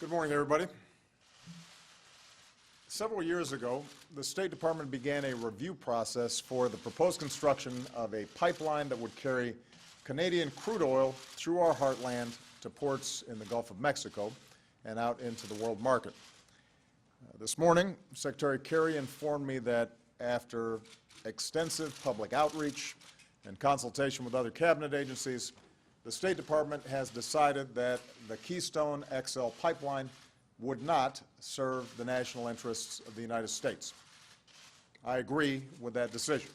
Good morning, everybody. Several years ago, the State Department began a review process for the proposed construction of a pipeline that would carry Canadian crude oil through our heartland to ports in the Gulf of Mexico and out into the world market. This morning, Secretary Kerry informed me that after extensive public outreach and consultation with other cabinet agencies, the State Department has decided that the Keystone XL pipeline would not serve the national interests of the United States. I agree with that decision.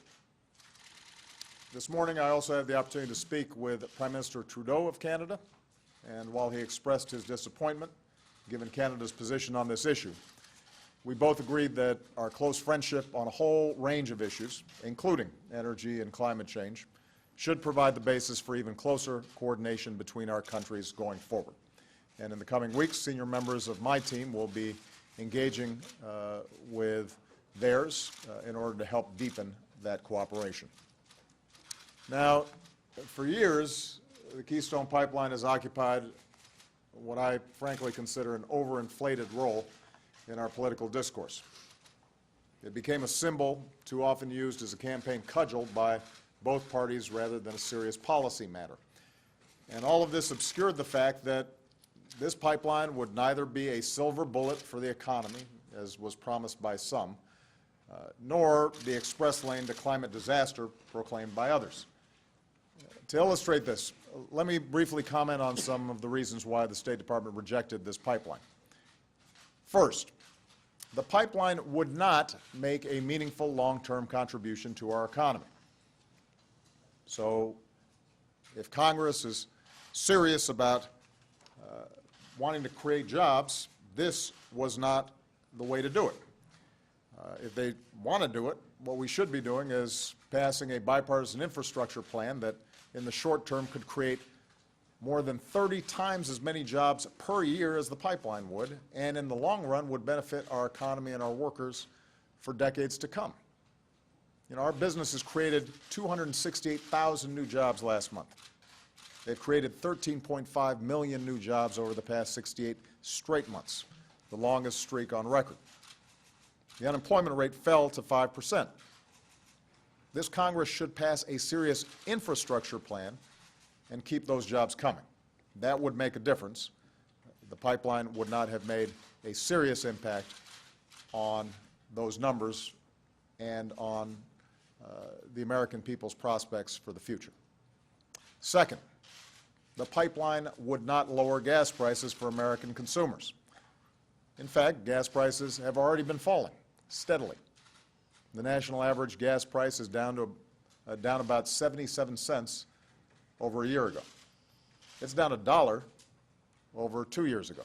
This morning, I also had the opportunity to speak with Prime Minister Trudeau of Canada, and while he expressed his disappointment given Canada's position on this issue, we both agreed that our close friendship on a whole range of issues, including energy and climate change, should provide the basis for even closer coordination between our countries going forward. And in the coming weeks, senior members of my team will be engaging with theirs in order to help deepen that cooperation. Now, for years, the Keystone Pipeline has occupied what I frankly consider an overinflated role in our political discourse. It became a symbol too often used as a campaign cudgel by both parties rather than a serious policy matter. And all of this obscured the fact that this pipeline would neither be a silver bullet for the economy, as was promised by some, nor the express lane to climate disaster proclaimed by others. To illustrate this, let me briefly comment on some of the reasons why the State Department rejected this pipeline. First, the pipeline would not make a meaningful long-term contribution to our economy. So if Congress is serious about wanting to create jobs, this was not the way to do it. If they want to do it, what we should be doing is passing a bipartisan infrastructure plan that in the short term could create more than 30 times as many jobs per year as the pipeline would, and in the long run would benefit our economy and our workers for decades to come. You know, our business has created 268,000 new jobs last month. They've created 13.5 million new jobs over the past 68 straight months, the longest streak on record. The unemployment rate fell to 5%. This Congress should pass a serious infrastructure plan and keep those jobs coming. That would make a difference. The pipeline would not have made a serious impact on those numbers and on the American people's prospects for the future. Second, the pipeline would not lower gas prices for American consumers. In fact, gas prices have already been falling steadily. The national average gas price is down about 77 cents over a year ago. It's down $1 over 2 years ago.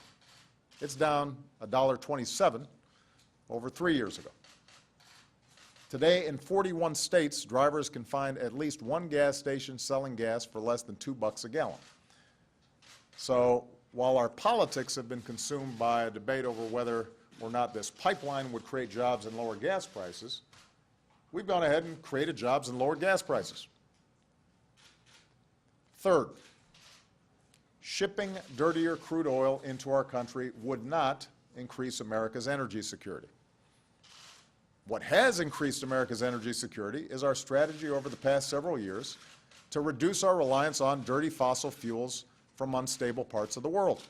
It's down $1.27 over 3 years ago. Today, in 41 states, drivers can find at least one gas station selling gas for less than $2 a gallon. So while our politics have been consumed by a debate over whether or not this pipeline would create jobs and lower gas prices, we've gone ahead and created jobs and lowered gas prices. Third, shipping dirtier crude oil into our country would not increase America's energy security. What has increased America's energy security is our strategy over the past several years to reduce our reliance on dirty fossil fuels from unstable parts of the world.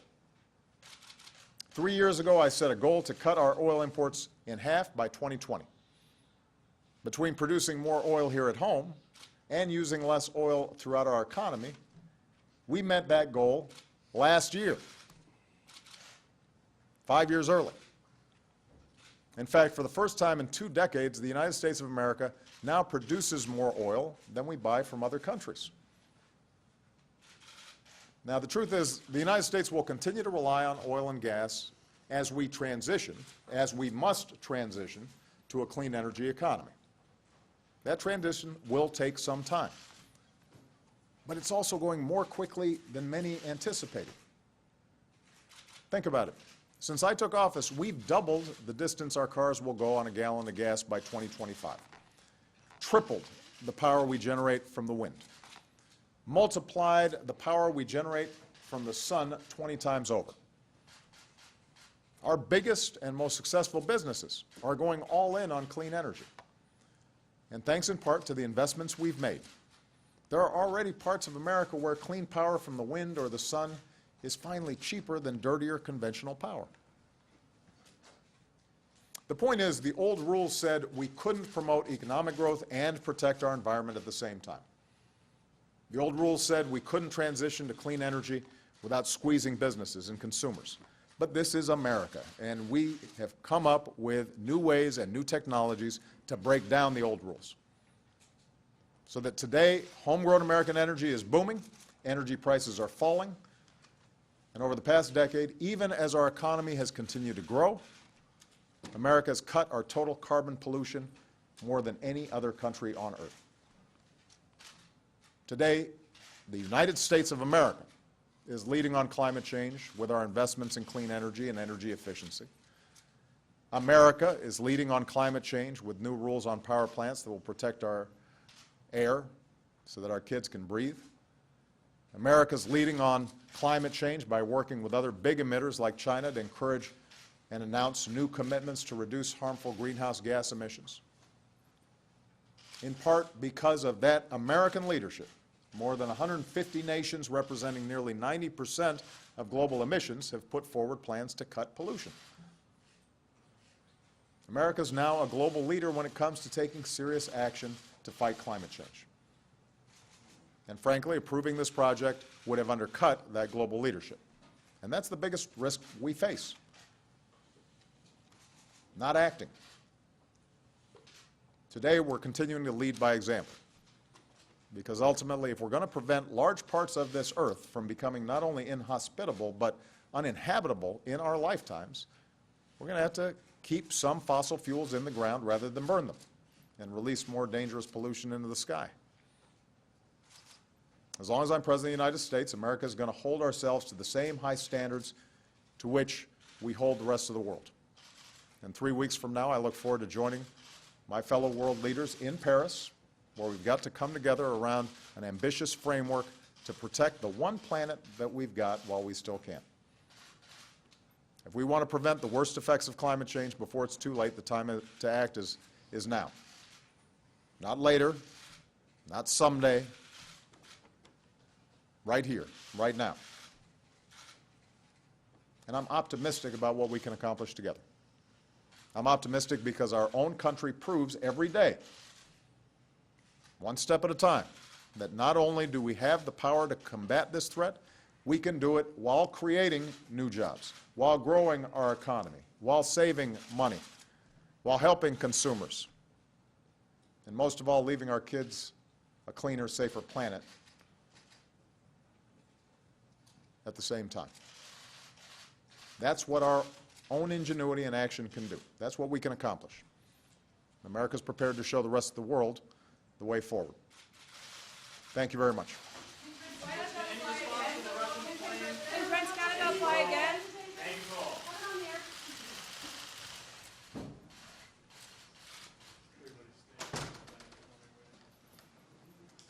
3 years ago, I set a goal to cut our oil imports in half by 2020. Between producing more oil here at home and using less oil throughout our economy, we met that goal last year, 5 years early. In fact, for the first time in 2 decades, the United States of America now produces more oil than we buy from other countries. Now, the truth is, the United States will continue to rely on oil and gas as we must transition to a clean energy economy. That transition will take some time. But it's also going more quickly than many anticipated. Think about it. Since I took office, we've doubled the distance our cars will go on a gallon of gas by 2025, tripled the power we generate from the wind, multiplied the power we generate from the sun 20 times over. Our biggest and most successful businesses are going all in on clean energy. And thanks in part to the investments we've made, there are already parts of America where clean power from the wind or the sun is finally cheaper than dirtier conventional power. The point is, the old rules said we couldn't promote economic growth and protect our environment at the same time. The old rules said we couldn't transition to clean energy without squeezing businesses and consumers. But this is America, and we have come up with new ways and new technologies to break down the old rules. So that today, homegrown American energy is booming, energy prices are falling, and over the past decade, even as our economy has continued to grow, America has cut our total carbon pollution more than any other country on earth. Today, the United States of America is leading on climate change with our investments in clean energy and energy efficiency. America is leading on climate change with new rules on power plants that will protect our air so that our kids can breathe. America is leading on climate change by working with other big emitters like China to encourage and announce new commitments to reduce harmful greenhouse gas emissions. In part because of that American leadership, more than 150 nations representing nearly 90% of global emissions have put forward plans to cut pollution. America is now a global leader when it comes to taking serious action to fight climate change. And frankly, approving this project would have undercut that global leadership. And that's the biggest risk we face. Not acting. Today, we're continuing to lead by example. Because ultimately, if we're going to prevent large parts of this earth from becoming not only inhospitable, but uninhabitable in our lifetimes, we're going to have to keep some fossil fuels in the ground rather than burn them and release more dangerous pollution into the sky. As long as I'm President of the United States, America is going to hold ourselves to the same high standards to which we hold the rest of the world. And 3 weeks from now, I look forward to joining my fellow world leaders in Paris, where we've got to come together around an ambitious framework to protect the one planet that we've got while we still can. If we want to prevent the worst effects of climate change before it's too late, the time to act is now. Not later, not someday, right here, right now. And I'm optimistic about what we can accomplish together. I'm optimistic because our own country proves every day, one step at a time, that not only do we have the power to combat this threat, we can do it while creating new jobs, while growing our economy, while saving money, while helping consumers, and most of all, leaving our kids a cleaner, safer planet at the same time. That's what our own ingenuity and action can do. That's what we can accomplish. America's prepared to show the rest of the world the way forward. Thank you very much.